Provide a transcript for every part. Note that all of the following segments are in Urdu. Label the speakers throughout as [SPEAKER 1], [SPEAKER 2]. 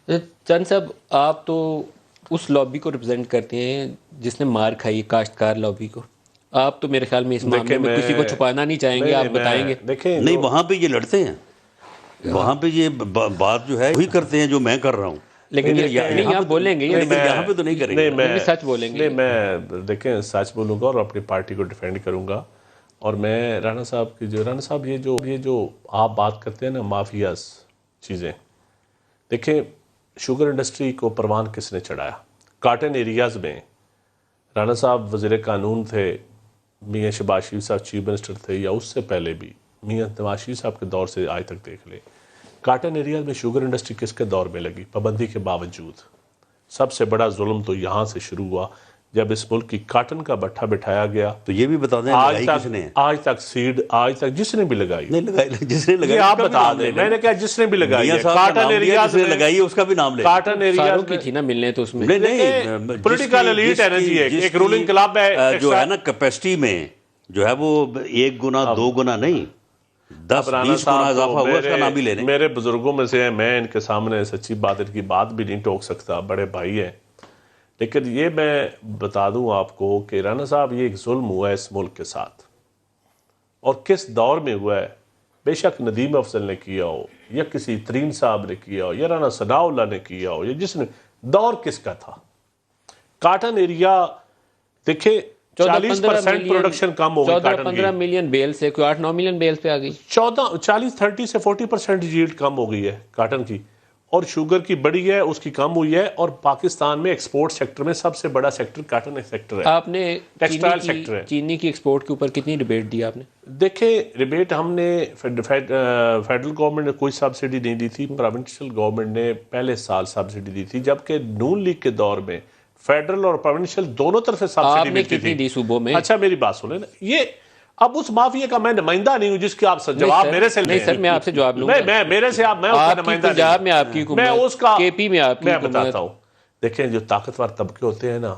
[SPEAKER 1] چند صاحب، آپ تو اس لابی کو ریپرزینٹ کرتے ہیں جس نے مار کھائی ہے، کاشتکار لابی کو. آپ تو میرے خیال میں اس معاملے میں کسی کو چھپانا نہیں چاہیں گے، آپ بتائیں گے.
[SPEAKER 2] نہیں، وہاں پہ یہ لڑتے ہیں، وہاں پہ یہ بات جو ہے وہی کرتے ہیں جو میں کر رہا ہوں،
[SPEAKER 1] لیکن نہیں، آپ بولیں گے،
[SPEAKER 2] یہاں پہ تو نہیں کریں گے.
[SPEAKER 1] نہیں سچ بولیں گے.
[SPEAKER 3] نہیں، میں دیکھیں سچ بولوں گا اور اپنی پارٹی کو ڈیفینڈ کروں گا. اور میں رانا صاحب کی رانا صاحب یہ جو آپ بات کرتے ہیں نا مافیاز چیزیں، دیکھیں شوگر انڈسٹری کو پروان کس نے چڑھایا؟ کاٹن ایریاز میں رانا صاحب وزیر قانون تھے، میاں شہباز شریف صاحب چیف منسٹر تھے، یا اس سے پہلے بھی میاں نواز شریف صاحب کے دور سے آج تک دیکھ لیں. کاٹن ایریاز میں شوگر انڈسٹری کس کے دور میں لگی پابندی کے باوجود؟ سب سے بڑا ظلم تو یہاں سے شروع ہوا جب اس ملک کی کاٹن کا بٹھا بٹھایا گیا.
[SPEAKER 2] تو یہ بھی بتا دیں لگائی کس نے؟
[SPEAKER 3] آج تک سیڈ، آج تک جس نے بھی لگائی،
[SPEAKER 2] نہیں جس نے لگائی
[SPEAKER 3] آپ بتا دیں. میں نے کہا جس نے بھی لگائی ہے
[SPEAKER 2] کاٹن ایریاز میں لگائی ہے اس کا بھی نام لے.
[SPEAKER 3] کاٹن ایریاز
[SPEAKER 1] کی تھی نا ملنے تو اس میں
[SPEAKER 2] نہیں،
[SPEAKER 3] پولیٹیکل ایلیٹ ہے نا جی، ایک رولنگ کلب ہے
[SPEAKER 2] جو ہے نا کیپیسٹی میں جو ہے وہ 1 گنا 2 گنا نہیں 10-20 گنا اضافہ ہوا، اس کا نام بھی لے لیں.
[SPEAKER 3] میرے بزرگوں میں سے ہیں، میں ان کے سامنے سچی بات ان کی بات بھی نہیں ٹوک سکتا، بڑے بھائی ہیں. لیکن یہ میں بتا دوں آپ کو کہ رانا صاحب یہ ایک ظلم ہوا ہے اس ملک کے ساتھ، اور کس دور میں ہوا ہے. بے شک ندیم افضل نے کیا ہو، یا کسی ترین صاحب نے کیا ہو، یا رانا ثناء اللہ نے کیا ہو، یا جس نے، دور کس کا تھا؟ کاٹن ایریا دیکھیں 40% پروڈکشن کم ہو گئی کاٹن کی.
[SPEAKER 1] 15 ملین بیل سے کوئی 8-9 ملین بیل پہ آ گئی.
[SPEAKER 3] 30 سے 40% ییلڈ کم ہو گئی ہے کاٹن کی، اور شوگر کی بڑی ہے، اس کی کم ہوئی ہے. اور پاکستان میں ایکسپورٹ سیکٹر میں سب سے بڑا سیکٹر کاٹن سیکٹر ہے.
[SPEAKER 1] آپ نے
[SPEAKER 3] ٹیکسٹائل سیکٹر ہے.
[SPEAKER 1] چینی کی ایکسپورٹ کے اوپر کتنی ریبیٹ دی آپ نے؟
[SPEAKER 3] دیکھیں ریبیٹ ہم نے فیڈرل گورنمنٹ نے کوئی سبسڈی نہیں دی تھی، پروونشل گورنمنٹ نے پہلے سال سبسڈی دی تھی، جبکہ نون لیگ کے دور میں فیڈرل اور پروونشل دونوں طرف سے سبسڈی ملتی تھی.
[SPEAKER 1] دی صوبوں میں؟
[SPEAKER 3] اچھا میری بات سنیں نا، یہ اب اس مافیا کا میں نمائندہ نہیں ہوں جس کی آپ جواب میرے سے
[SPEAKER 1] نہیں سر، میں آپ سے جواب لوں گا.
[SPEAKER 3] میرے سے میں اس کا نمائندہ نہیں.
[SPEAKER 1] پنجاب میں آپ کی حکومت،
[SPEAKER 3] میں اس کا
[SPEAKER 1] کے پی میں آپ کی
[SPEAKER 3] میں
[SPEAKER 1] حکومت.
[SPEAKER 3] بتاتا ہوں. دیکھیں جو طاقتور طبقے ہوتے ہیں نا،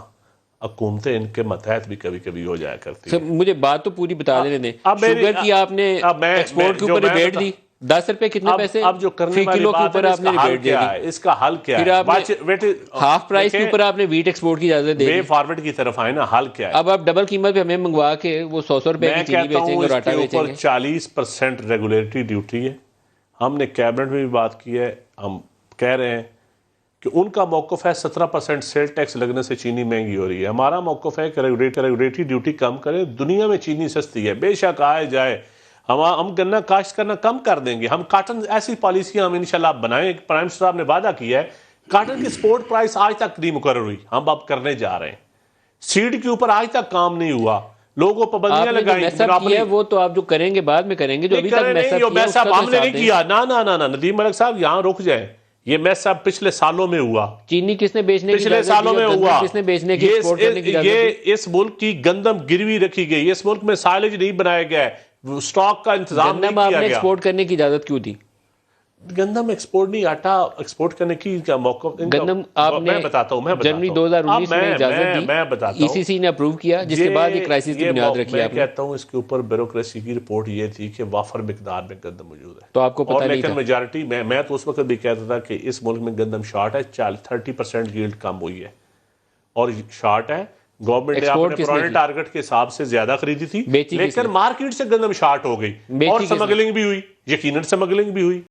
[SPEAKER 3] حکومتیں ان کے ماتحت بھی کبھی کبھی ہو جایا کرتی ہیں.
[SPEAKER 1] مجھے بات تو پوری بتا دینے دیں. شوگر کی آپ نے ایکسپورٹ کے اوپر ریبیٹ دی 10 روپے کتنے پیسے؟
[SPEAKER 3] اب جو کرنے والی بات ہے اس کا حل کیا ہے؟ اس کا حل کیا ہے؟
[SPEAKER 1] ہاف پرائس کے اوپر آپ نے ویٹ ایکسپورٹ کی اجازت دے دی.
[SPEAKER 3] وے فارورڈ کی طرف آئے نا، حل کیا ہے؟
[SPEAKER 1] اب آپ ڈبل قیمت پہ ہمیں منگوا کے وہ 100 روپے کی چینی بیچیں گے اور آٹا بیچیں گے.
[SPEAKER 3] 40% ریگولیٹری ڈیوٹی ہے. ہم نے کیبنٹ میں بھی بات کی ہے، ہم کہہ رہے ہیں کہ ان کا موقف ہے 17% سیل ٹیکس لگنے سے چینی مہنگی ہو رہی ہے. ہمارا موقف ہے کہ ریگولیٹری ڈیوٹی کم کرے. دنیا میں چینی سستی ہے، بے شک آئے جائے، ہم گنا کاشت کرنا کم کر دیں گے. ہم کاٹن ایسی پالیسیاں ہم انشاءاللہ بنائیں. پرائم منسٹر صاحب نے وعدہ کیا ہے. کاٹن کی سپورٹ پرائس آج تک نہیں مقرر ہوئی، ہم اب کرنے جا رہے ہیں. سیڈ کے اوپر آج تک کام نہیں ہوا، لوگوں پابندیاں لگائیں.
[SPEAKER 1] وہ تو آپ جو کریں گے بعد میں کریں گے، جو ابھی تک
[SPEAKER 3] میس اپ ہم نے نہیں کیا. نا ندیم ملک صاحب یہاں رک جائیں. یہ میس اپ پچھلے سالوں میں ہوا.
[SPEAKER 1] چینی کس نے بیچنے کی
[SPEAKER 3] پچھلے سالوں میں ہوا.
[SPEAKER 1] کس نے بیچنے کی ایکسپورٹ کرنے کی اجازت دی؟
[SPEAKER 3] یہ اس ملک کی گندم گروی رکھی گئی، اس ملک میں سائلج نہیں بنایا گیا ہے، سٹاک کا انتظام نہیں کیا گیا.
[SPEAKER 1] آپ نے ایکسپورٹ کرنے کی اجازت کیوں دی؟
[SPEAKER 3] گندم ایکسپورٹ نہیں، آٹا ایکسپورٹ کرنے کی کیا موقع؟
[SPEAKER 1] گندم آپ نے
[SPEAKER 3] میں بتاتا ہوں
[SPEAKER 1] جنوری 2019 میں اجازت دی،
[SPEAKER 3] میں بتاتا ہوں.
[SPEAKER 1] ای سی سی نے اپروو کیا، جس کے بعد یہ کرائسس کی بنیاد رکھی آپ نے.
[SPEAKER 3] میں کہتا ہوں اس کے اوپر بیوروکریسی کی رپورٹ یہ تھی کہ وافر مقدار میں گندم موجود ہے،
[SPEAKER 1] تو آپ کو پتہ نہیں تھا.
[SPEAKER 3] لیکن میجارٹی میں تو اس وقت بھی کہتا تھا کہ اس ملک میں گندم شارٹ ہے. 30% ییلڈ کم ہوئی ہے اور شارٹ ہے. گورنمنٹ نے اپنے پرانے ٹارگٹ کے حساب سے زیادہ خریدی تھی، لیکن مارکیٹ سے گندم شارٹ ہو گئی اور سمگلنگ بھی ہوئی، یقیناً سمگلنگ بھی ہوئی.